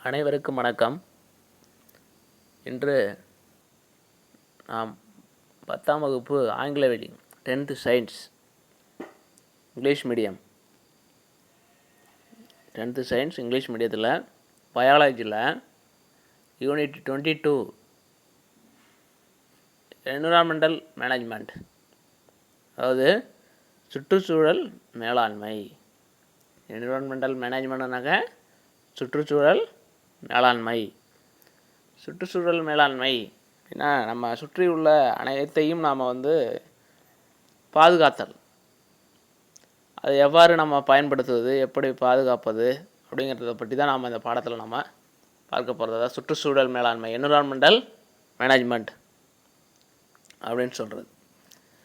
அனைவருக்கும் வணக்கம். இன்று நாம் 10ஆம் வகுப்பு ஆங்கில வழி 10th science English medium 10th science English மீடியத்தில் பயாலஜியில் யூனிட் 22 என்விரான்மெண்டல் மேனேஜ்மெண்ட், அதாவது சுற்றுச்சூழல் மேலாண்மை. என்விரான்மெண்டல் மேனேஜ்மெண்ட்னாக்க சுற்றுச்சூழல் மேலாண்மை. சுற்றுச்சூழல் மேலாண்மை அப்படின்னா நம்ம சுற்றி உள்ள அனைத்தையும் நாம் பாதுகாத்தல், அதை எவ்வாறு நம்ம பயன்படுத்துவது, எப்படி பாதுகாப்பது அப்படிங்கிறத பற்றி தான் நாம் இந்த பாடத்தில் நம்ம பார்க்க போகிறது. அதாவது சுற்றுச்சூழல் மேலாண்மை, என்விரான்மெண்டல் மேனேஜ்மெண்ட் அப்படின்னு சொல்கிறது.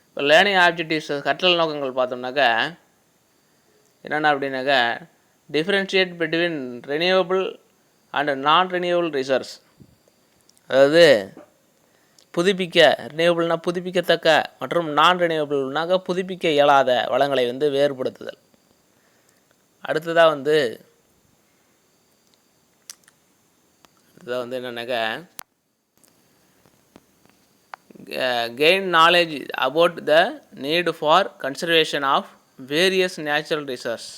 இப்போ லேர்னிங் ஆப்ஜெக்டிவ்ஸ், கற்றல் நோக்கங்கள் பார்த்தோம்னாக்கா என்னென்ன அப்படின்னாக்கா, டிஃப்ரென்ஷியேட் பிட்வீன் ரெனியூவபிள் அண்ட் நான் ரெனியூவபிள் ரிசோர்ஸ், அதாவது ரெனியூவபிள்னா புதுப்பிக்கத்தக்க மற்றும் நான் ரெனியூவபிள்னாக்க புதுப்பிக்க இயலாத வளங்களை வேறுபடுத்துதல். அடுத்ததாக என்னன்னாக்கா, gain knowledge about the need for conservation of various natural resource.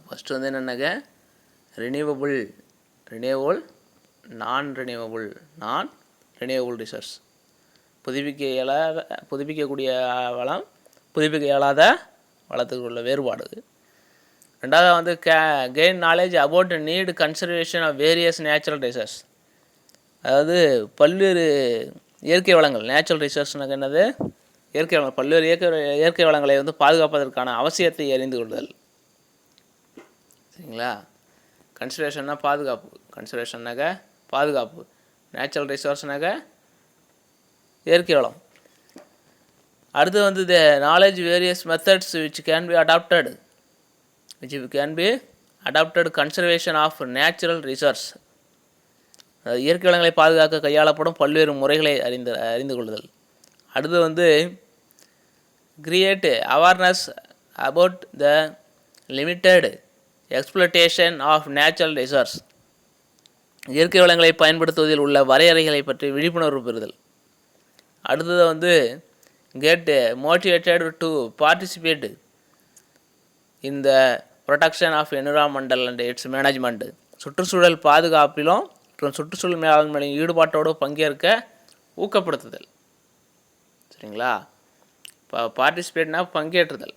First என்னன்னாக்கா ரெனியூவபிள், நான் ரெனியூவபிள் ரிசோர்ஸ், புதுப்பிக்கக்கூடிய வளம், புதுப்பிக்க இயலாத வளத்துக்கு உள்ள வேறுபாடு. ரெண்டாவது gain knowledge about need conservation of various natural resource, அதாவது பல்வேறு இயற்கை வளங்கள். நேச்சுரல் ரிசோர்ஸ்னாக்க என்னது? இயற்கை வளங்கள். பல்வேறு இயற்கை வளங்களை பாதுகாப்பதற்கான அவசியத்தை அறிந்து கொள்ளுதல். சரிங்களா? கன்சர்வேஷன்னா பாதுகாப்பு, நேச்சுரல் ரிசோர்ஸ்னாக்க இயற்கை வளம். அடுத்து knowledge various methods which can be adapted conservation of natural resource, இயற்கை வளங்களை பாதுகாக்க கையாளப்படும் பல்வேறு முறைகளை அறிந்து கொள்ளுதல். அடுத்து create awareness about the limited exploitation of natural resource, இயற்கை வளங்களை பயன்படுத்துவதில் உள்ள வரையறைகளை பற்றி விழிப்புணர்வு பெறுதல். அடுத்தது get motivated to participate in the protection of environmental and its management, சுற்றுச்சூழல் பாதுகாப்பிலும் மற்றும் சுற்றுச்சூழல் மேலாண்மையின் ஈடுபாட்டோடு பங்கேற்க ஊக்கப்படுத்துதல். சரிங்களா? இப்போ பார்ட்டிசிபேட்னா பங்கேற்றுதல்,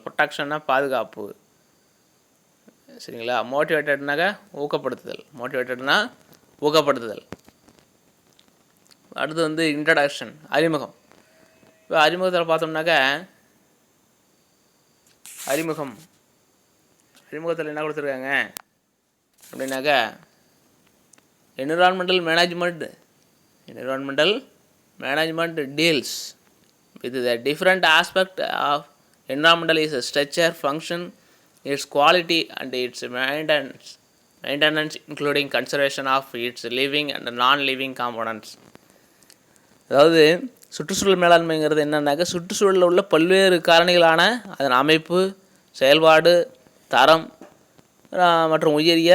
ப்ரொடெக்ஷன்னா பாதுகாப்பு. சரிங்களா? மோட்டிவேட்டட்னாக்க ஊக்கப்படுத்துதல். அடுத்து இன்ட்ரடக்ஷன், அறிமுகம். இப்போ அறிமுகத்தில் பார்த்தோம்னாக்க, அறிமுகத்தில் என்ன கொடுத்துருக்காங்க அப்படின்னாக்கா, environmental management deals with the different aspect of environmental is structure, function, its quality and its maintenance including conservation of its living and non-living components. அதாவது சுற்றுச்சூழல் மேலாண்மைங்கிறது என்னன்னாக்க, சுற்றுச்சூழலில் உள்ள பல்வேறு காரணிகளான அதன் அமைப்பு, செயல்பாடு, தரம் மற்றும் உயிரிய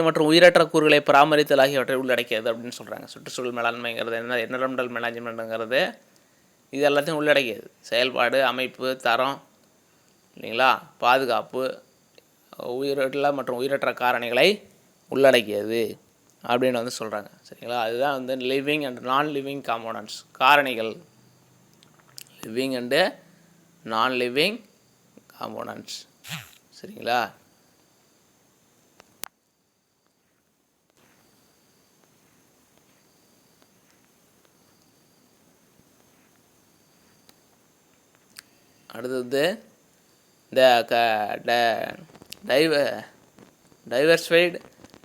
மற்றும் உயிரற்ற கூறுகளை பராமரித்தல் ஆகியவற்றை உள்ளடக்கியது அப்படின்னு சொல்கிறாங்க. சுற்றுச்சூழல் மேலாண்மைங்கிறது என்விரான்மெண்டல் மேனேஜ்மெண்ட்டுங்கிறது இது எல்லாத்தையும் உள்ளடக்கியது. செயல்பாடு, அமைப்பு, தரம், இல்லைங்களா, பாதுகாப்பு, உயிரற்ற மற்றும் உயிரற்ற காரணிகளை உள்ளடக்கியது அப்படின்னு சொல்கிறாங்க. சரிங்களா? அதுதான் living and non living components, காரணிகள், living and non living components. சரிங்களா? அடுத்தது diversified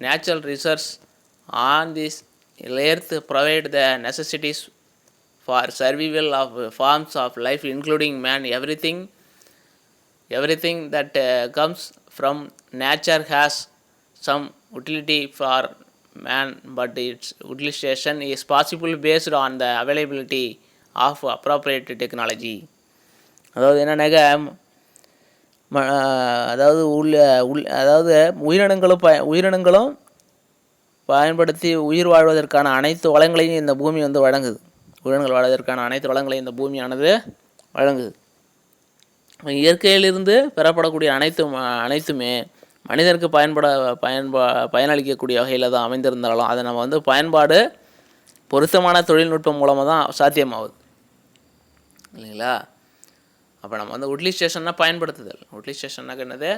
natural resources on this earth provide the necessities for survival of forms of life including man. Everything that comes from nature has some utility for man, but its utilization is possible based on the availability of appropriate technology. அதாவது என்னன்னாக்க, அதாவது அதாவது உயிரினங்களும் பயன்படுத்தி உயிர் வாழ்வதற்கான அனைத்து வளங்களையும் இந்த பூமி வந்து வழங்குது. உயிரினங்கள் வாழ்வதற்கான அனைத்து வளங்களையும் இந்த பூமியானது வழங்குது. இயற்கையிலிருந்து பெறப்படக்கூடிய அனைத்துமே மனிதனுக்கு பயனளிக்கக்கூடிய வகையில் தான் அமைந்திருந்தாலும் அதை நம்ம வந்து பயன்பாடு பொருத்தமான தொழில்நுட்பம் மூலமாக தான் சாத்தியமாகுது இல்லைங்களா. அப்போ நம்ம வந்து உட்டிலைசேஷன்னா பயன்படுத்துதல். உட்டிலைசேஷன்னாக்க என்னது?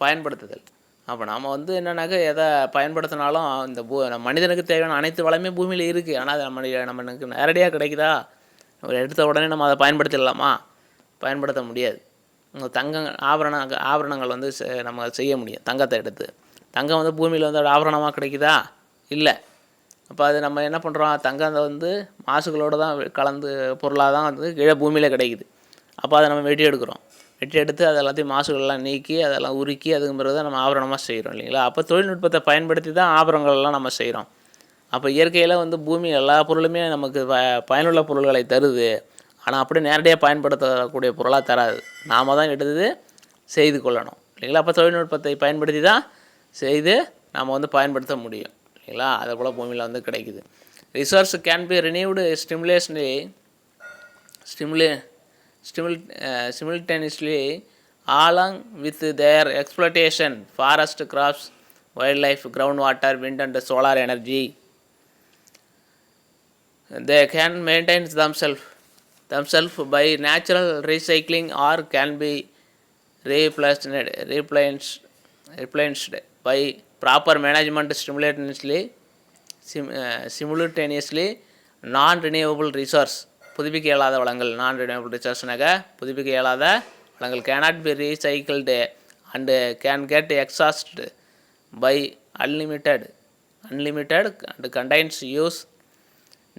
பயன்படுத்துதல். அப்போ நம்ம வந்து என்னென்னாக்க எதை பயன்படுத்தினாலும் இந்த மனிதனுக்கு தேவையான அனைத்து வளமே பூமியில் இருக்குது. ஆனால் அது நம்மளுக்கு நேரடியாக கிடைக்குதா? ஒரு எடுத்த உடனே நம்ம அதை பயன்படுத்திடலாமா? பயன்படுத்த முடியாது. ஆபரணங்கள் வந்து நம்ம செய்ய முடியும். தங்கத்தை எடுத்து தங்கம் வந்து பூமியில் வந்து ஆபரணமாக கிடைக்குதா? இல்லை. அப்போ அது நம்ம என்ன பண்ணுறோம்? தங்கம் வந்து மாசுகளோடு தான் கலந்து பொருளாக தான் வந்து கீழே பூமியில் கிடைக்குது. அப்போ அதை நம்ம வெட்டி எடுத்து அது எல்லாத்தையும் மாசுகள்லாம் நீக்கி அதெல்லாம் உருக்கி அதுக்கு பிறகு தான் நம்ம ஆபரணமாக செய்கிறோம் இல்லைங்களா. அப்போ தொழில்நுட்பத்தை பயன்படுத்தி தான் ஆபரணங்கள்லாம் நம்ம செய்கிறோம். அப்போ இயற்கையில் வந்து பூமி எல்லா பொருளுமே நமக்கு பயனுள்ள பொருள்களை தருது. ஆனால் அப்படி நேரடியாக பயன்படுத்தக்கூடிய பொருளாக தராது. நாம் தான் எடுத்து செய்து கொள்ளணும் இல்லைங்களா. அப்போ தொழில்நுட்பத்தை பயன்படுத்தி தான் செய்து நாம் வந்து பயன்படுத்த முடியும் இல்லைங்களா. அதை போல் பூமியில் வந்து கிடைக்குது. Resource can be renewed simultaneously along with their exploitation, forest, crops, wildlife, groundwater, wind and solar energy. They can maintain themselves by natural recycling or can be replenished by proper management simultaneously. Non-renewable resource புதுப்பிக்க இயலாத வளங்கள். non-renewable resourceனாக புதுப்பிக்க இயலாத வளங்கள் cannot be recycled and can get exhausted by unlimited and contains use.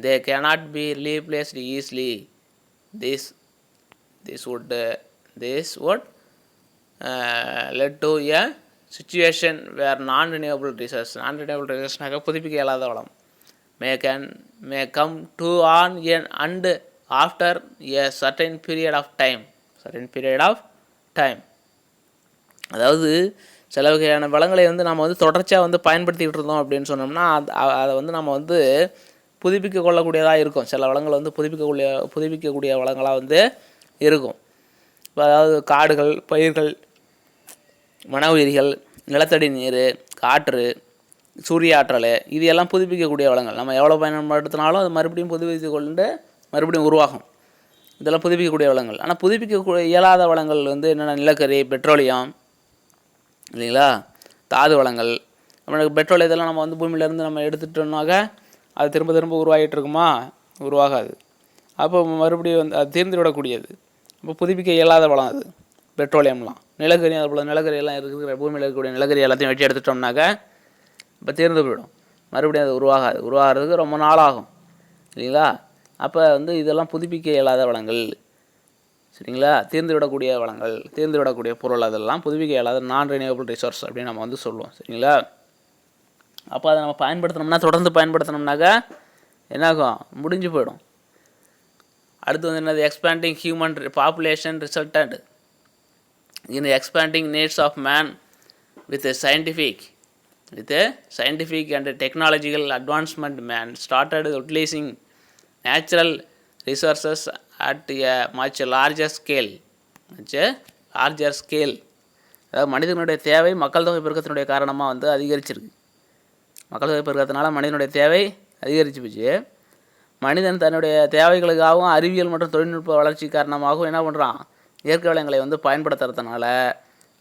They cannot be replaced easily. This would lead to a situation where non-renewable resourceனாக புதுப்பிக்க இயலாத வளம் may come to an end after a certain period of time. அதாவது சில வகையான வளங்களை வந்து நம்ம வந்து தொடர்ச்சியாக வந்து பயன்படுத்திக்கிட்டு இருந்தோம் அப்படின்னு சொன்னோம்னா அதை வந்து நம்ம வந்து புதுப்பிக்க கொள்ளக்கூடியதாக இருக்கும். சில வளங்கள் வந்து புதுப்பிக்கக்கூடிய வளங்களாக வந்து இருக்கும். இப்போ அதாவது காடுகள், பயிர்கள், வன உயிரிகள், நிலத்தடி நீர், காற்று, சூரிய ஆற்றல், இது எல்லாம் புதுப்பிக்கக்கூடிய வளங்கள். நம்ம எவ்வளோ பயன்படுத்தினாலும் அது மறுபடியும் புதுப்பித்து கொண்டு மறுபடியும் உருவாகும். இதெல்லாம் புதுப்பிக்கக்கூடிய வளங்கள். ஆனால் புதுப்பிக்கக்கூடிய இயலாத வளங்கள் வந்து என்னென்ன? நிலக்கரி, பெட்ரோலியம் இல்லைங்களா, தாது வளங்கள். நம்மளுக்கு பெட்ரோல் இதெல்லாம் நம்ம வந்து பூமியிலேருந்து நம்ம எடுத்துட்டோம்னாக்க அது திரும்ப உருவாகிட்டு இருக்குமா? உருவாகாது. அப்போ மறுபடியும் வந்து அது தீர்ந்து விடக்கூடியது. இப்போ புதுப்பிக்க இயலாத வளம் அது பெட்ரோலியம்லாம். நிலக்கரி அது போல் நிலக்கரியெல்லாம் இருக்கிற பூமியில் இருக்கக்கூடிய நிலக்கரி எல்லாத்தையும் வெட்டி எடுத்துட்டோம்னாக்க இப்போ தீர்ந்து போயிடும். மறுபடியும் அது உருவாகிறதுக்கு ரொம்ப நாள் ஆகும் இல்லைங்களா. அப்போ வந்து இதெல்லாம் புதுப்பிக்க இயலாத வளங்கள் சரிங்களா. தீர்ந்து விடக்கூடிய வளங்கள், தீர்ந்து விடக்கூடிய பொருள், அதெல்லாம் புதுப்பிக்க இயலாத non-renewable resource அப்படின்னு நம்ம வந்து சொல்லுவோம் சரிங்களா. அப்போ அதை நம்ம பயன்படுத்தினோம்னா, தொடர்ந்து பயன்படுத்தினோம்னாக்கா என்னாகும்? முடிஞ்சு போயிடும். அடுத்து வந்து என்னது? Expanding human population resultant in expanding needs of man with scientific and technological advancement. Man started utilizing natural resources at a much larger scale. அதாவது மனிதனுடைய தேவை மக்கள் தொகை பெருக்கத்தினுடைய காரணமாக வந்து அதிகரிச்சிருக்கு. மக்கள் தொகை பெருக்கத்தினால மனிதனுடைய தேவை அதிகரிச்சு போச்சு. மனிதன் தன்னுடைய தேவைகளுக்காகவும் அறிவியல் மற்றும் தொழில்நுட்ப வளர்ச்சி காரணமாகவும் என்ன பண்ணுறான்? இயற்கை வளங்களை வந்து பயன்படுத்துறதுனால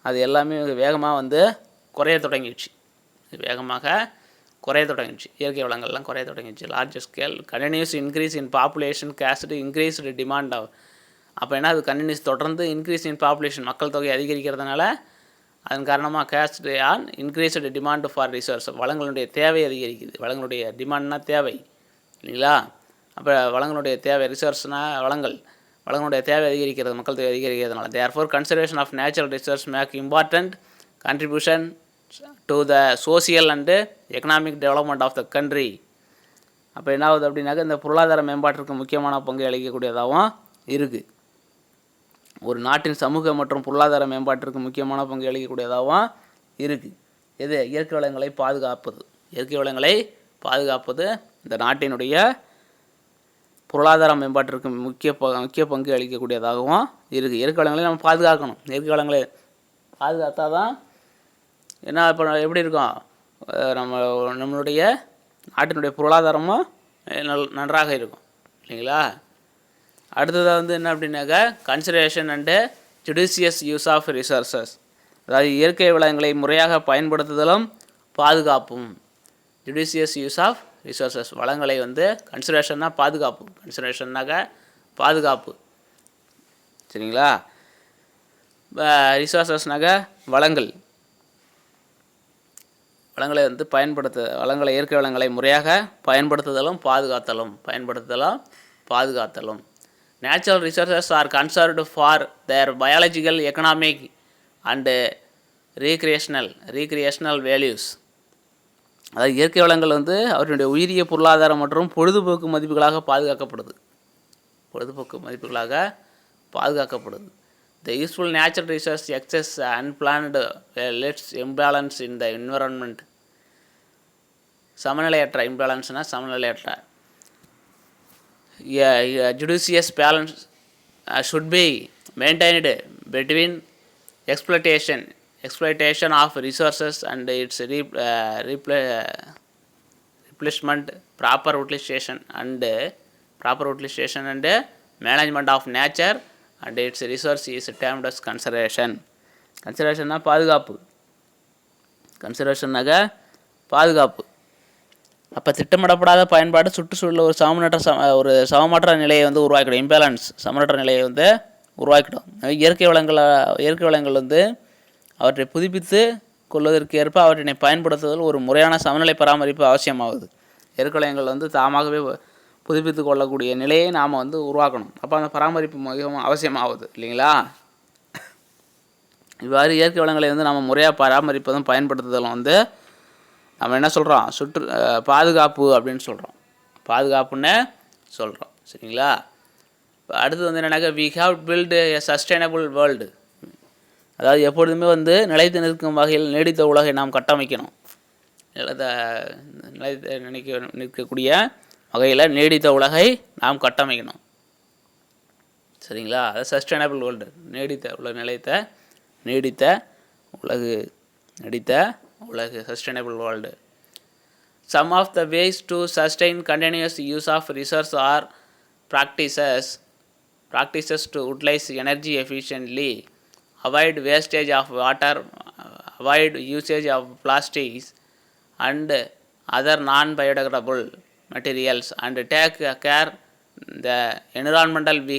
அது எல்லாமே வேகமாக வந்து குறைய தொடங்கிடுச்சு. இயற்கை வளங்கள்லாம் குறைய தொடங்கிடுச்சு. Larger scale continuous increase in population caused increased demand ஆகும். அப்போ என்ன? அது கண்டினியூஸ் தொடர்ந்து இன்க்ரீஸ் இன் பாப்புலேஷன், மக்கள் தொகை அதிகரிக்கிறதுனால அதன் காரணமாக caused on increased demand for resource, வளங்களுடைய தேவை அதிகரிக்குது. வளங்களுடைய டிமாண்ட்னா தேவை இல்லைங்களா. அப்போ வளங்களுடைய தேவை, ரிசோர்ஸ்னால் வளங்களுடைய தேவை அதிகரிக்கிறது, மக்கள் தொகை அதிகரிக்கிறதுனால. Therefore conservation of natural resource make important contribution to the social and economic development of the country. அப்போ என்ன ஆகுது அப்படின்னாக்க இந்த பொருளாதார மேம்பாட்டிற்கு முக்கியமான பங்கு அளிக்கக்கூடியதாகவும் இருக்குது. ஒரு நாட்டின் சமூக மற்றும் பொருளாதார மேம்பாட்டிற்கு முக்கியமான பங்கு அளிக்கக்கூடியதாகவும் இருக்குது. எது? இயற்கை வளங்களை பாதுகாப்பது. இயற்கை வளங்களை பாதுகாப்பது இந்த நாட்டினுடைய பொருளாதார மேம்பாட்டிற்கு முக்கிய பங்கு அளிக்கக்கூடியதாகவும் இருக்குது. இயற்கை வளங்களை நம்ம பாதுகாக்கணும். இயற்கை வளங்களை பாதுகாத்தா தான் என்ன இப்போ எப்படி இருக்கும், நம்மளுடைய நாட்டினுடைய பொருளாதாரமும் நன்றாக இருக்கும் இல்லைங்களா? அடுத்ததாக வந்து என்ன அப்படின்னாக்கா conservation and judicious use of resources. அதாவது இயற்கை வளங்களை முறையாக பயன்படுத்துதலும் பாதுகாப்பும். ஜுடிஷியஸ் யூஸ் ஆஃப் ரிசோர்ஸஸ், வளங்களை வந்து கன்சர்வேஷன்னா பாதுகாப்பு, கன்சர்வேஷன்னாக்க பாதுகாப்பு சரிங்களா? ரிசோர்ஸஸ்னாக்க வளங்களை வந்து வளங்களை இயற்கை வளங்களை முறையாக பயன்படுத்துதலும் பாதுகாத்தலும். Natural resources are conserved for their biological, economic and recreational values. அதாவது இயற்கை வளங்கள் வந்து அவர்களுடைய உயிரிய பொருளாதாரம் மற்றும் பொழுதுபோக்கு மதிப்புகளாக பாதுகாக்கப்படுது. The useful natural resource excess unplanned leads imbalance in the environment. சமநிலையற்ற judicious balance should be maintained between exploitation of resources and its replenishment, proper utilization and management of nature and its resource is termed as conservation. கன்சர்வேஷன்னா பாதுகாப்பு. அப்போ திட்டமிடப்படாத பயன்பாடு சுற்றுச்சூழலில் ஒரு சமமற்ற நிலையை வந்து உருவாக்கிடும். Imbalance, சமமற்ற நிலையை வந்து உருவாக்கிடும். இயற்கை வளங்கள் வந்து அவற்றை புதுப்பித்து கொள்வதற்கு ஏற்ப அவற்றினை பயன்படுத்துவதில் ஒரு முறையான சமநிலை பராமரிப்பு அவசியமாகுது. இயற்கை வளங்கள் வந்து தாமாகவே புதுப்பித்து கொள்ளக்கூடிய நிலையை நாம் வந்து உருவாக்கணும். அப்போ அந்த பராமரிப்பு மிகவும் அவசியமாகுது இல்லைங்களா? இவ்வாறு இயற்கை வளங்களை வந்து நம்ம முறையாக பராமரிப்பதும் பயன்படுத்துதலும் வந்து நம்ம என்ன சொல்கிறோம், பாதுகாப்பு அப்படின்னு பாதுகாப்புன்னு சொல்கிறோம் சரிங்களா? இப்போ அடுத்து வந்து என்னன்னாக்கா we have build a sustainable world. அதாவது எப்பொழுதுமே வந்து நிலைத்து நிற்கும் வகையில் நீடித்த உலகை நாம் கட்டமைக்கணும். நிற்கக்கூடிய வகையில் நீடித்த உலகை நாம் கட்டமைக்கணும் சரிங்களா? அது சஸ்டைனபிள் வேர்ல்டு, நீடித்த உலகு sustainable world. Some of the ways to sustain continuous use of resource are practices to utilize energy efficiently, avoid wastage of water, avoid usage of plastics and other non-biodegradable materials, and take care the environmental we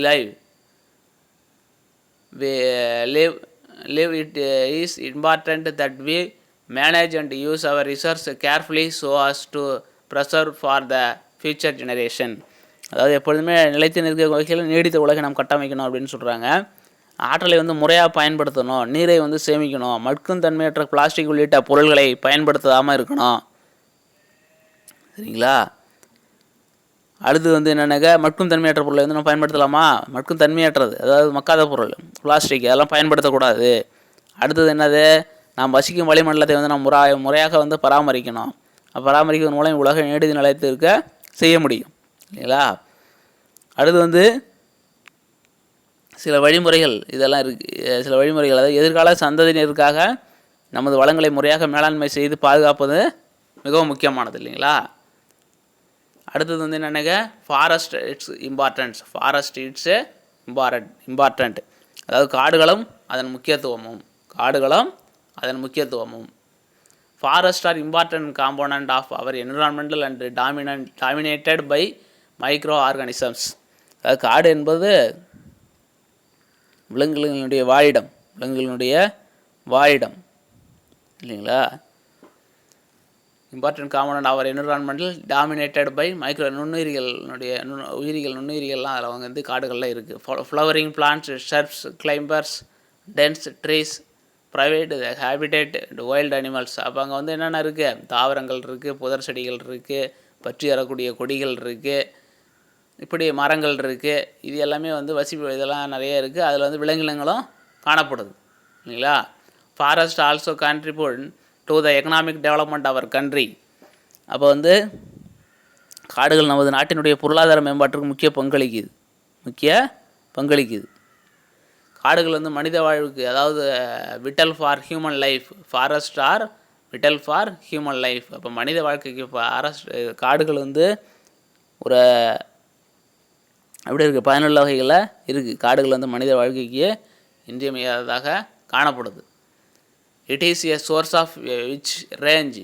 live. It is important that we manage and use our resource carefully so as to preserve for the future generation. அதாவது எப்பொழுதுமே நிலைத்து நிற்க வகையில் நீடித்த உலகை நாம் கட்டமைக்கணும் அப்படின்னு சொல்கிறாங்க. ஆற்றலை வந்து முறையாக பயன்படுத்தணும், நீரை வந்து சேமிக்கணும், மட்கும் தன்மையற்ற பிளாஸ்டிக் உள்ளிட்ட பொருள்களை பயன்படுத்தாமல் இருக்கணும் சரிங்களா? அடுத்து வந்து என்னென்னாக்கா மட்கும் தன்மையற்ற பொருளை வந்து நம்ம பயன்படுத்தலாமா? மட்கும் தன்மையற்றது, அதாவது மக்காத பொருள், பிளாஸ்டிக், அதெல்லாம் பயன்படுத்தக்கூடாது. அடுத்தது என்னது, நாம் வசிக்கும் வளிமண்டலத்தை வந்து நம்ம முறையாக வந்து பராமரிக்கணும். பராமரிப்பதன் மூலம் உலக நீடித்து நிலைத்து இருக்க செய்ய முடியும் இல்லைங்களா? அடுத்து வந்து சில வழிமுறைகள் இதெல்லாம் இருக்குது. சில வழிமுறைகள், அதாவது எதிர்கால சந்ததியினருக்காக நமது வளங்களை முறையாக மேலாண்மை செய்து பாதுகாப்பது மிகவும் முக்கியமானது இல்லைங்களா? அடுத்தது வந்து என்னென்னாக்க ஃபாரஸ்ட் இட்ஸ் இம்பார்ட்டண்ட். அதாவது காடுகளும் அதன் முக்கியத்துவமும். Forest are important component of our environmental and dominated by micro organisms. அதாவது காடு என்பது விலங்குகளினுடைய வாழிடம் இல்லைங்களா? Important component our environmental dominated by micro நுண்ணுயிரிகள்லாம் அதில் வந்து காடுகளில் இருக்குது. Flowering plants, shrubs, climbers, dense trees, private habitat and wild animals. அப்போ அங்கே வந்து என்னென்ன இருக்குது, தாவரங்கள் இருக்குது, புதர் செடிகள் இருக்குது, பற்றி வரக்கூடிய கொடிகள் இருக்குது, இப்படி மரங்கள் இருக்குது. இது எல்லாமே வந்து இதெல்லாம் நிறைய இருக்குது. அதில் வந்து விலங்கினங்களும் காணப்படுது இல்லைங்களா. Forest also contribute to the economic development our country. அப்போ வந்து காடுகள் நமது நாட்டினுடைய பொருளாதார மேம்பாட்டுக்கு முக்கிய பங்களிக்குது. காடுகள் வந்து மனித வாழ்வுக்கு, அதாவது vital for human life, forest are vital for human life. அப்போ மனித வாழ்க்கைக்கு காடுகள் வந்து ஒரு அப்படி இருக்குது, பயனுள்ள வகைகளில் இருக்குது. காடுகள் வந்து மனித வாழ்க்கைக்கு இன்றியமையாததாக காணப்படுது. It is a source of rich range.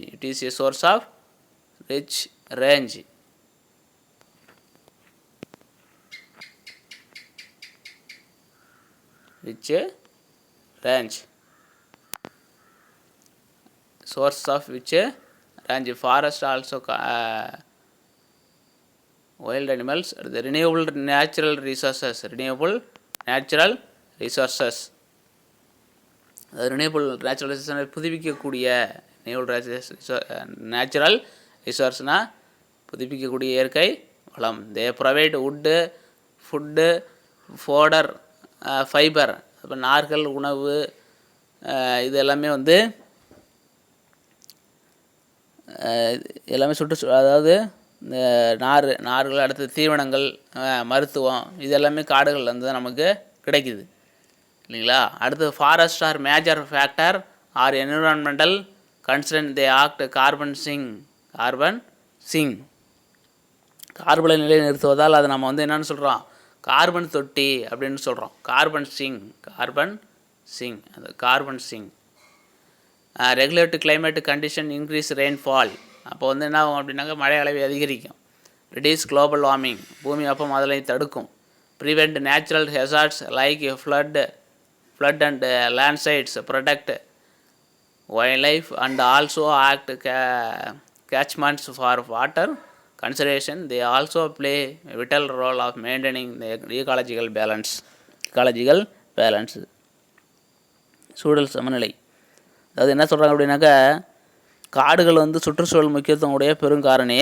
Forest also wild animals, the renewable natural resources. Renewable natural resources புதுப்பிக்கக்கூடிய நேச்சுரல் ரிசோர்ஸ்னால் புதுப்பிக்கக்கூடிய இயற்கை வளம். They provide wood, food, fodder, fibre. இப்போ நார்கள், உணவு, இது எல்லாமே வந்து எல்லாமே அதாவது இந்த நார்கள், அடுத்து தீவனங்கள், மருத்துவம், இது எல்லாமே காடுகள் வந்து நமக்கு கிடைக்குது இல்லைங்களா. அடுத்து forest are major factor are environmental concern. They act carbon sink. கார்பனை நிலையை நிறுத்துவதால் அதை நம்ம வந்து என்னென்னு சொல்கிறோம், கார்பன் தொட்டி அப்படின்னு சொல்கிறோம். Carbon sink. Regulate climate condition, increase rainfall. அப்போ வந்து என்ன ஆகும் அப்படின்னாக்க மழை அளவை அதிகரிக்கும். ரிடியூஸ் குளோபல் வார்மிங், பூமி வெப்பமாதலை தடுக்கும். Prevent natural hazards like flood and landslides. Protect wild life and also act catchments for water conservation. They also play a vital role of maintaining the ecological balance. சூழல் சமநிலை. அதாவது என்ன சொல்கிறாங்க அப்படின்னாக்கா, காடுகள் வந்து சுற்றுச்சூழல் முக்கியத்துவம் உடைய பெருங்காரணி.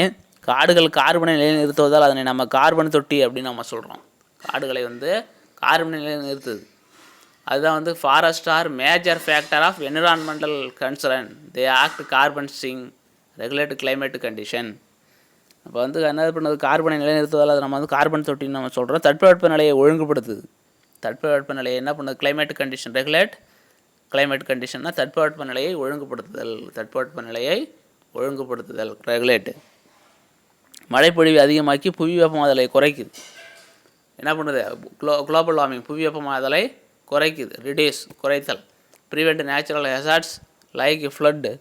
காடுகள் கார்பனை நிலைநிறுத்துவதால் அதனை நம்ம கார்பன் தொட்டி அப்படின்னு நம்ம சொல்கிறோம். காடுகளை வந்து கார்பனை நிலைநிறுத்துது. அதுதான் வந்து forest are major factor of environmental concern. They act carbon sink, regulate climate condition. அப்போ வந்து என்ன பண்ணுறது, கார்பனை நிலைநிறுத்துவதால் அதை நம்ம வந்து கார்பன் தொட்டின்னு நம்ம சொல்கிறோம். தட்பவெட்ப நிலையை ஒழுங்குபடுத்துது. தட்பவெட்ப நிலையை என்ன பண்ணுது, கிளைமேட் கண்டிஷன். ரெகுலேட் கிளைமேட் கண்டிஷன்னா தட்பவெட்ப நிலையை ஒழுங்குபடுத்துதல். ரெகுலேட்டு. மழைப்பொழிவு அதிகமாக்கி புவி வெப்பமாதலை குறைக்குது. என்ன பண்ணுது, குளோபல் வார்மிங், புவி வெப்பமாதலை குறைக்குது. ரிடியூஸ், குறைத்தல். Prevent natural hazards like flood.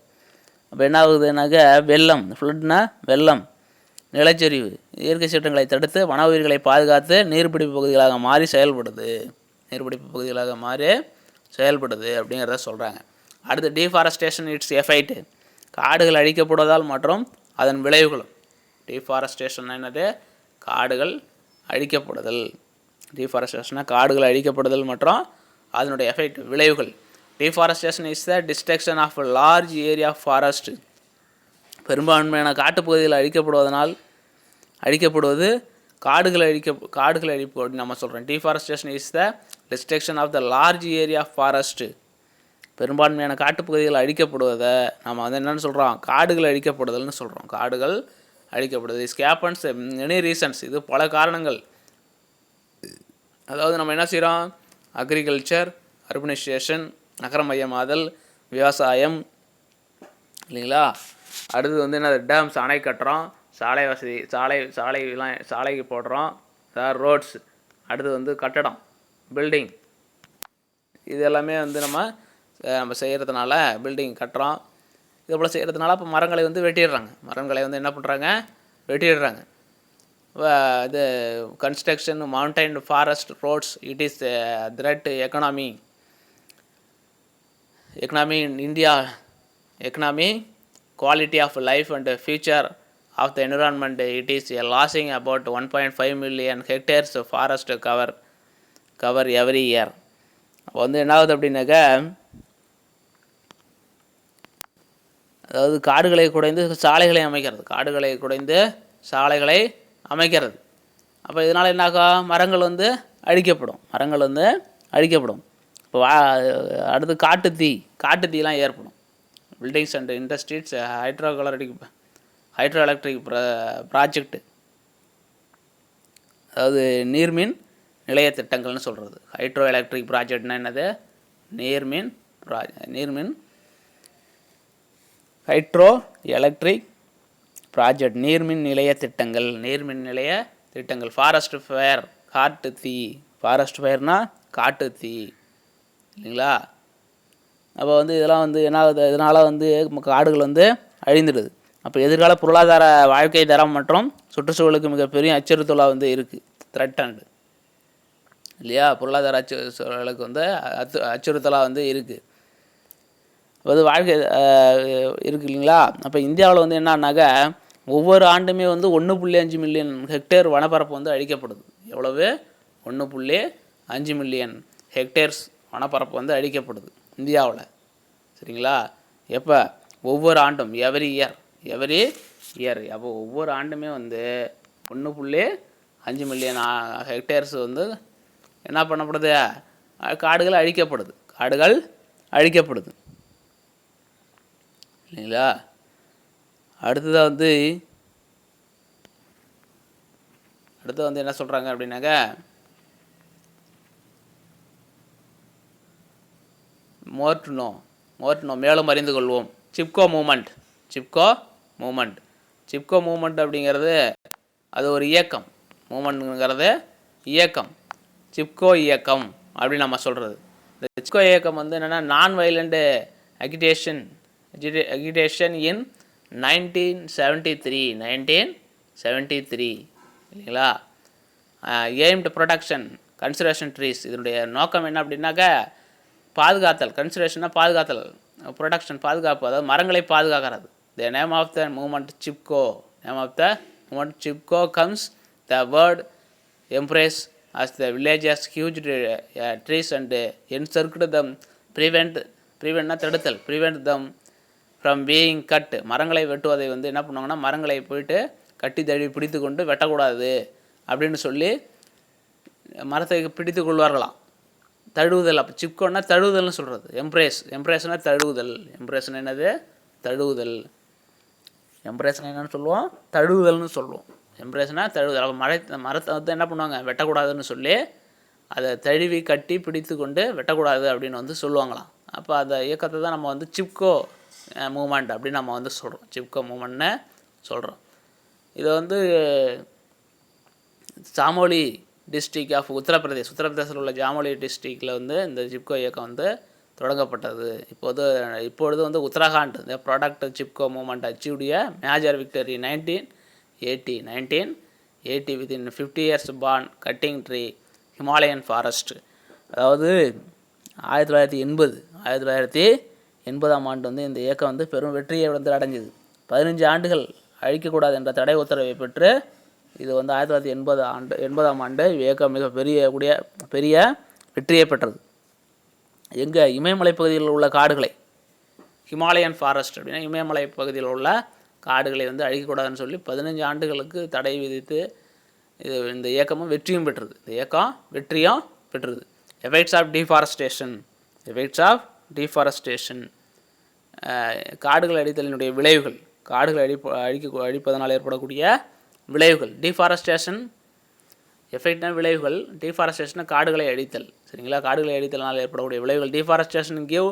அப்போ என்ன ஆகுதுனாக்க, வெள்ளம், ஃப்ளட்னா வெள்ளம், நிலச்சரிவு, இயற்கை சீற்றங்களை தடுத்து வன உயிர்களை பாதுகாத்து நீர்பிடிப்பு பகுதிகளாக மாறி செயல்படுது அப்படிங்கிறத சொல்கிறாங்க. அடுத்து டீஃபாரஸ்டேஷன் இட்ஸ் எஃபெக்ட். காடுகள் அழிக்கப்படுவதால் மற்றும் அதன் விளைவுகளும். டீஃபாரஸ்டேஷன் என்னது, காடுகள் அழிக்கப்படுதல். டீஃபாரஸ்டேஷனாக காடுகள் அழிக்கப்படுதல் மற்றும் அதனுடைய எஃபெக்ட், விளைவுகள். Deforestation is the destruction of large area of forest. பெரும்பான்மையான காட்டுப்பகுதிகள் அழிக்கப்படுவது காடுகள் அழிப்பு அப்படின்னு நம்ம சொல்கிறோம். Deforestation is the destruction of the large area of forest. பெரும்பான்மையான காட்டுப்பகுதிகள் அழிக்கப்படுவதை நம்ம வந்து என்னென்னு சொல்கிறோம், காடுகள் அழிக்கப்படுதல்னு சொல்கிறோம். காடுகள் அழிக்கப்படுது. ஸ்கேப்பன்ஸ் எனி ரீசன்ஸ், இது பல காரணங்கள். அதாவது நம்ம என்ன செய்கிறோம், அக்ரிகல்ச்சர், அர்பனைசேஷன், நகரமயமாதல், விவசாயம் இல்லைங்களா. அடுத்து வந்து என்ன, டேம்ஸ், அணை கட்டுறோம், சாலை வசதி, சாலைக்கு போடுறோம், ரோட்ஸ். அடுத்து வந்து கட்டடம், பில்டிங். இது எல்லாமே வந்து நம்ம செய்கிறதுனால, பில்டிங் கட்டுறோம், இது போல் செய்கிறதுனால இப்போ மரங்களை வந்து வெட்டிடுறாங்க. இது construction, mountain, forest, roads. It is threat economy in India, quality of life and future of the environment. It is losing about 1.5 million hectares of forest cover every year. அப்போ வந்து என்ன ஆகுது அப்படின்னாக்க, அதாவது காடுகளை குறைந்து சாலைகளை அமைக்கிறது. அப்போ இதனால் என்னாகும், மரங்கள் வந்து அழிக்கப்படும். இப்போ அடுத்து காட்டுத்தீலாம் ஏற்படும். Buildings and industries, hydro electric project, அதாவது நீர்மின் நிலைய திட்டங்கள்னு சொல்கிறது. ஹைட்ரோ எலக்ட்ரிக் ப்ராஜெக்ட்னா என்னது, ஹைட்ரோ எலக்ட்ரிக் ப்ராஜெக்ட் நீர்மின் நிலைய திட்டங்கள். ஃபாரஸ்ட் ஃபயர், ஃபாரஸ்ட் ஃபயர்னா காட்டுத்தீ இல்லைங்களா. அப்போ வந்து இதெல்லாம் வந்து என்ன ஆகுது, இதனால் வந்து காடுகள் வந்து அழிந்துடுது. அப்போ எதிர்கால பொருளாதார வாழ்க்கை தரம் மற்றும் சுற்றுச்சூழலுக்கு மிகப்பெரிய அச்சுறுத்தலாக வந்து இருக்குது. த்ரெட்டன்டு இல்லையா, பொருளாதார அச்சுறுத்தலுக்கு வந்து அச்சுறுத்தலாக வந்து இருக்குது. அது வாழ்க்கை இருக்குது இல்லைங்களா. அப்போ இந்தியாவில் வந்து என்னன்னாக்கா ஒவ்வொரு ஆண்டுமே வந்து 1.5 மில்லியன் ஹெக்டேர் வனப்பரப்பு வந்து அழிக்கப்படுது. எவ்வளவு? 1.5 மில்லியன் ஹெக்டேர்ஸ் வனப்பரப்பு வந்து அழிக்கப்படுது இந்தியாவில். சரிங்களா. எப்போ? ஒவ்வொரு ஆண்டும், எவரி இயர். அப்போ ஒவ்வொரு ஆண்டுமே வந்து 1.5 மில்லியன் ஹெக்டேர்ஸ் வந்து என்ன பண்ணப்படுது, காடுகள் அழிக்கப்படுது இல்லைங்களா. அடுத்ததாக வந்து என்ன சொல்கிறாங்க அப்படின்னாக்கா, மோர் டு நோ மேலும் அறிந்து கொள்வோம். சிப்கோ மூமெண்ட் அப்படிங்கிறது அது ஒரு இயக்கம். சிப்கோ இயக்கம் அப்படின்னு நம்ம சொல்கிறது. இந்த சிப்கோ இயக்கம் வந்து என்னென்னா, நான் வயலண்ட் அகிடேஷன் இன் 1973 இல்லைங்களா. Aimed production conservation trees. இதனுடைய நோக்கம் என்ன அப்படின்னாக்கா, பாதுகாத்தல். கன்சர்வேஷன்னா பாதுகாத்தல், ப்ரொடக்ஷன் பாதுகாப்பு, அதாவது மரங்களை பாதுகாக்கிறது. The name of the movement Chipko comes the word embrace as the villagers huge trees and encircled them, prevent them from being cut. மரங்களை வெட்டுவதை வந்து என்ன பண்ணுவாங்கன்னா, மரங்களை போயிட்டு கட்டி தழுவி பிடித்து கொண்டு வெட்டக்கூடாது அப்படின்னு சொல்லி மரத்தை பிடித்து கொள்வார்களாம். தழுவுதல். அப்போ சிப்கோன்னா தழுவுதல்னு சொல்கிறது. எம்ப்ரேஸ்னா தழுவுதல். எம்ப்ரேஸ்னா என்னது? தழுவுதல். எம்ப்ரேஸ்னா என்னன்னு சொல்லுவோம்? தழுவுதல்னு சொல்லுவோம். எம்ப்ரேஸ்னா தழுவுதல். அப்போ மரத்தை வந்து என்ன பண்ணுவாங்க, வெட்டக்கூடாதுன்னு சொல்லி அதை தழுவி கட்டி பிடித்து கொண்டு வெட்டக்கூடாது அப்படின்னு வந்து சொல்லுவாங்களாம். அப்போ அந்த இயக்கத்தை தான் நம்ம வந்து சிப்கோ மூமெண்ட் அப்படின்னு நம்ம வந்து சொல்கிறோம். சிப்கோ மூமெண்ட்னு சொல்கிறோம். இதை வந்து சாமோலி டிஸ்ட்ரிக் ஆஃப் உத்தரப்பிரதேசத்தில் உள்ள ஜாமோலி டிஸ்ட்ரிக்டில் வந்து இந்த சிப்கோ இயக்கம் வந்து தொடங்கப்பட்டது. இப்பொழுது வந்து உத்தரகாண்ட் இந்த product Chipko movement achieved a major victory 1980 within 50 years born cutting tree Himalayan forest. அதாவது 1980ஆம் ஆண்டு வந்து இந்த இயக்கம் வந்து பெரும் வெற்றியை வந்து அடைஞ்சிது. 15 ஆண்டுகள் அழிக்கக்கூடாது என்ற தடை உத்தரவை பெற்று இது வந்து 1980ஆம் ஆண்டு இயக்கம் மிக பெரிய வெற்றியை பெற்றது. எங்கே? இமயமலை பகுதியில் உள்ள காடுகளை, ஹிமாலயன் ஃபாரஸ்ட் அப்படின்னா இமயமலை பகுதியில் உள்ள காடுகளை வந்து அழிக்கக்கூடாதுன்னு சொல்லி 15 ஆண்டுகளுக்கு தடை விதித்து இந்த இயக்கமும் வெற்றியும் பெற்றது. எஃபெக்ட்ஸ் ஆஃப் டீஃபாரஸ்டேஷன், காடுகள் அழித்தலினுடைய விளைவுகள், காடுகள் அழிப்பதனால் ஏற்படக்கூடிய விளைவுகள். டீஃபாரஸ்டேஷன் எஃபெக்ட்னா விளைவுகள், டீஃபாரஸ்டேஷன் காடுகளை அழித்தல். சரிங்களா. காடுகளை அழித்தலினால் ஏற்படக்கூடிய விளைவுகள். Deforestation give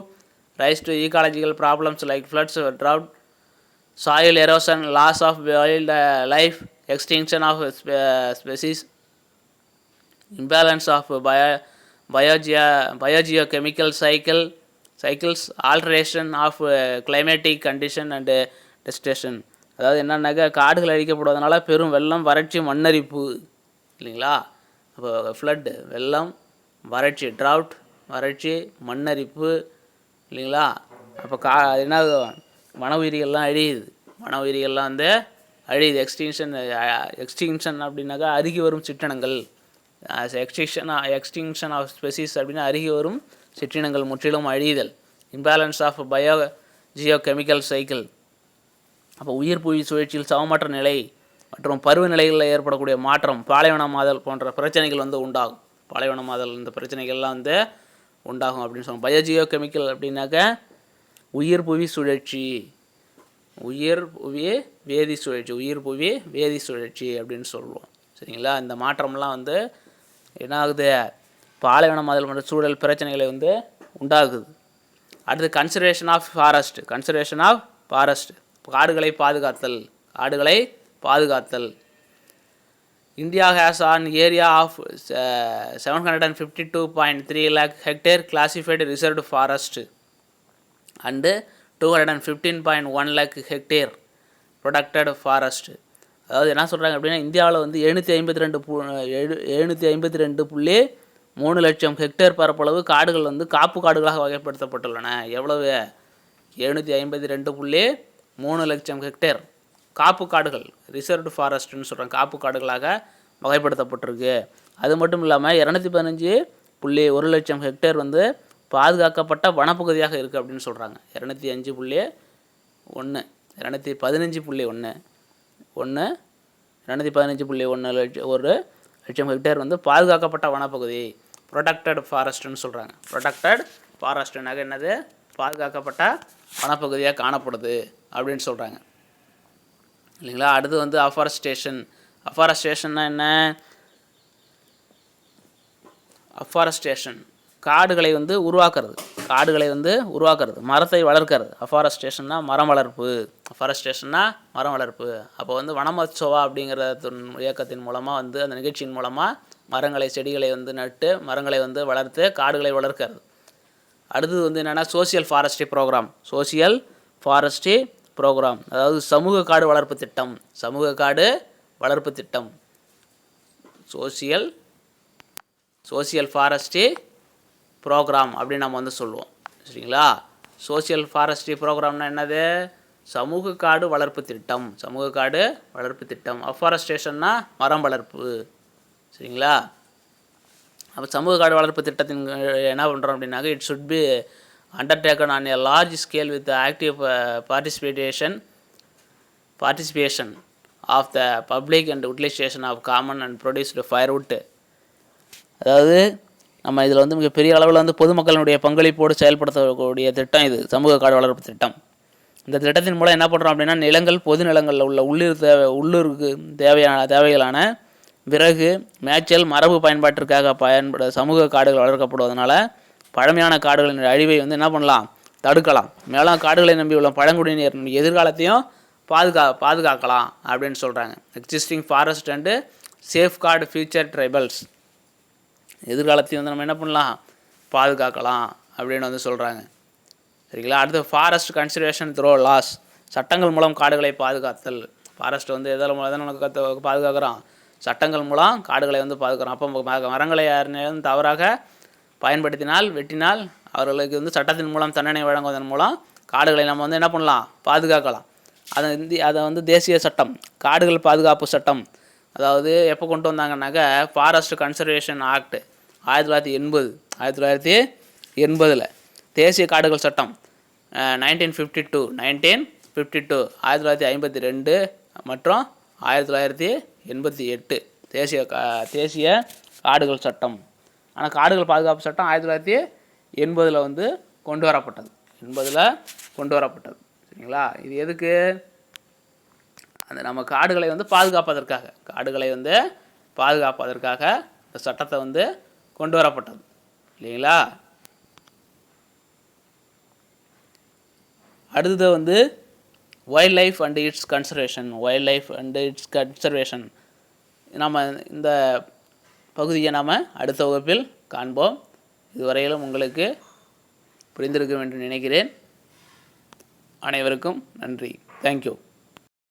rice to ecological problems like floods, drought, soil erosion, loss of wild life, extinction of species, imbalance of biogeochemical cycles, alteration of climatic condition and destruction. அதாவது என்னன்னாக்கா, காடுகள் அழிக்கப்படுவதனால பெரும் வெள்ளம், வறட்சி, மண்ணரிப்பு இல்லைங்களா. அப்போ ஃப்ளட்டு வெள்ளம், வறட்சி, ட்ரவுட் வறட்சி, மண்ணரிப்பு இல்லைங்களா. அப்போ என்ன வன உயிரிகள்லாம் வந்து அழியுது. எக்ஸ்டிங்ஷன் அப்படின்னாக்கா அருகி வரும் சிற்றினங்கள். எக்ஸ்டிங்ஷன் ஆஃப் ஸ்பெசிஸ் அப்படின்னா அருகி வரும் சிற்றினங்கள் முற்றிலும் அழியுதல். Imbalance of geochemical cycle, அப்போ உயிர் புவி சுழற்சியில் சமமற்ற நிலை, மற்றும் பருவநிலைகளில் ஏற்படக்கூடிய மாற்றம், பாலைவனமாதல் போன்ற பிரச்சனைகள் வந்து உண்டாகும். பாலைவனமாதல் இந்த பிரச்சனைகள்லாம் வந்து உண்டாகும் அப்படின்னு சொல்லுவோம். பயோஜியோ கெமிக்கல் அப்படின்னாக்க உயிர் புவி சுழற்சி, உயிர் புவி வேதி சுழற்சி, உயிர் புவி வேதி சுழற்சி அப்படின்னு சொல்லுவோம். சரிங்களா? இந்த மாற்றம்லாம் வந்து என்ன ஆகுது, பாலைவனமாதல் போன்ற சூழல் பிரச்சனைகளை வந்து உண்டாகுது. அடுத்து conservation of forest. Conservation of forest, காடுகளை பாதுகாத்தல், காடுகளை பாதுகாத்தல். India has an area of 752.3 lakh hectare classified reserved forest and 215.1 lakh hectare protected forest. அதாவது என்ன சொல்கிறாங்க அப்படின்னா, இந்தியாவில் வந்து 752.3 லட்சம் ஹெக்டேர் பரப்பளவு காடுகள் வந்து காப்பு காடுகளாக வகைப்படுத்தப்பட்டுள்ளன. எவ்வளவு? 752.3 லட்சம் ஹெக்டேர் காப்பு காடுகள், ரிசர்வ்டு ஃபாரஸ்ட்னு சொல்கிறாங்க, காப்பு காடுகளாக வகைப்படுத்தப்பட்டிருக்கு. அது மட்டும் இல்லாமல் 215.1 லட்சம் ஹெக்டேர் வந்து பாதுகாக்கப்பட்ட வனப்பகுதியாக இருக்குது அப்படின்னு சொல்கிறாங்க. 215.1 லட்சம் ஹெக்டேர் வந்து பாதுகாக்கப்பட்ட வனப்பகுதி, ப்ரொடெக்டட் ஃபாரஸ்ட்னு சொல்கிறாங்க. ப்ரொடெக்டட் ஃபாரஸ்ட்னாக என்னது? பாதுகாக்கப்பட்ட வனப்பகுதியாக காணப்படுது அப்படின்னு சொல்கிறாங்க இல்லைங்களா? அடுத்து வந்து அஃபாரஸ்டேஷன். அஃபாரஸ்டேஷன்னா என்ன? அஃபாரஸ்டேஷன் காடுகளை வந்து உருவாக்குறது, காடுகளை வந்து உருவாக்குறது, மரத்தை வளர்க்கிறது. அஃபாரஸ்டேஷன்னா மரம் வளர்ப்பு, அஃபாரஸ்டேஷன்னா மரம் வளர்ப்பு. அப்போ வந்து வனமோத்சவா அப்படிங்கிற இயக்கத்தின் மூலமாக வந்து அந்த நிகழ்ச்சியின் மூலமாக மரங்களை, செடிகளை வந்து நட்டு மரங்களை வந்து வளர்த்து காடுகளை வளர்க்கிறது. அடுத்தது வந்து என்னென்னா social forestry program. Social forestry program அதாவது சமூக காடு வளர்ப்பு திட்டம். சமூக காடு வளர்ப்பு திட்டம், சோசியல் ஃபாரஸ்ட்ரி ப்ரோக்ராம் அப்படின்னு நம்ம வந்து சொல்லுவோம். சரிங்களா? சோசியல் ஃபாரஸ்ட்ரி ப்ரோக்ராம்னா என்னது? சமூக காடு வளர்ப்பு திட்டம், சமூக காடு வளர்ப்பு திட்டம். அஃபாரஸ்டேஷன்னா மரம் வளர்ப்பு. சரிங்களா? அப்போ சமூக காடு வளர்ப்பு திட்டத்தின் என்ன பண்ணுறோம் அப்படின்னாக்க, it should be undertaken on a large scale with the active participation of the public and utilization of common and produced firewood. அதாவது நம்ம இதில் வந்து மிகப்பெரிய அளவில் வந்து பொதுமக்களுடைய பங்களிப்போடு செயல்படுத்தக்கூடிய திட்டம் இது, சமூக காடு வளர்ப்பு திட்டம். இந்த திட்டத்தின் மூலம் என்ன பண்ணுறோம் அப்படின்னா, நிலங்கள், பொது நிலங்களில் உள்ள உள்ளூருக்கு தேவைகளான விறகு, மேய்ச்சல், மரபு பயன்பாட்டிற்காக சமூக காடுகள் வளர்க்கப்படுவதனால பழமையான காடுகளின் அழிவை வந்து என்ன பண்ணலாம்? தடுக்கலாம். மேலும் காடுகளை நம்பியுள்ள பழங்குடியினர் எதிர்காலத்தையும் பாதுகாக்கலாம் அப்படின்னு சொல்கிறாங்க. Existing forest and safeguard future tribals, எதிர்காலத்தையும் வந்து நம்ம என்ன பண்ணலாம்? பாதுகாக்கலாம் அப்படின்னு வந்து சொல்கிறாங்க. சரிங்களா? அடுத்து ஃபாரஸ்ட் கன்சர்வேஷன் த்ரோ லாஸ், சட்டங்கள் மூலம் காடுகளை பாதுகாத்தல். ஃபாரஸ்ட் வந்து எதனால் பாதுகாக்கிறோம்? சட்டங்கள் மூலம் காடுகளை வந்து பாதுகாக்கிறோம். அப்போ மரங்களை யாரும் தவறாக பயன்படுத்தினால், வெட்டினால் அவர்களுக்கு வந்து சட்டத்தின் மூலம் தண்டனை வழங்குவதன் மூலம் காடுகளை நம்ம வந்து என்ன பண்ணலாம்? பாதுகாக்கலாம். அதை வந்து தேசிய சட்டம், காடுகள் பாதுகாப்பு சட்டம், அதாவது எப்போ கொண்டு வந்தாங்கன்னாக்க ஃபாரஸ்ட் கன்சர்வேஷன் ஆக்ட் 1980 தேசிய காடுகள் சட்டம் 1952 1952 மற்றும் 1988 தேசிய காடுகள் சட்டம். ஆனால் காடுகள் பாதுகாப்பு சட்டம் 1980 வந்து கொண்டு வரப்பட்டது. சரிங்களா? இது எதுக்கு? அந்த நம்ம காடுகளை வந்து பாதுகாப்பதற்காக இந்த சட்டத்தை வந்து கொண்டு வரப்பட்டது இல்லைங்களா? அடுத்தது வந்து wild life and it's conservation. நம்ம இந்த பகுதியை நாம் அடுத்த வகுப்பில் காண்போம். இதுவரையிலும் உங்களுக்கு புரிந்திருக்கும் என்று நினைக்கிறேன். அனைவருக்கும் நன்றி. தேங்க்யூ.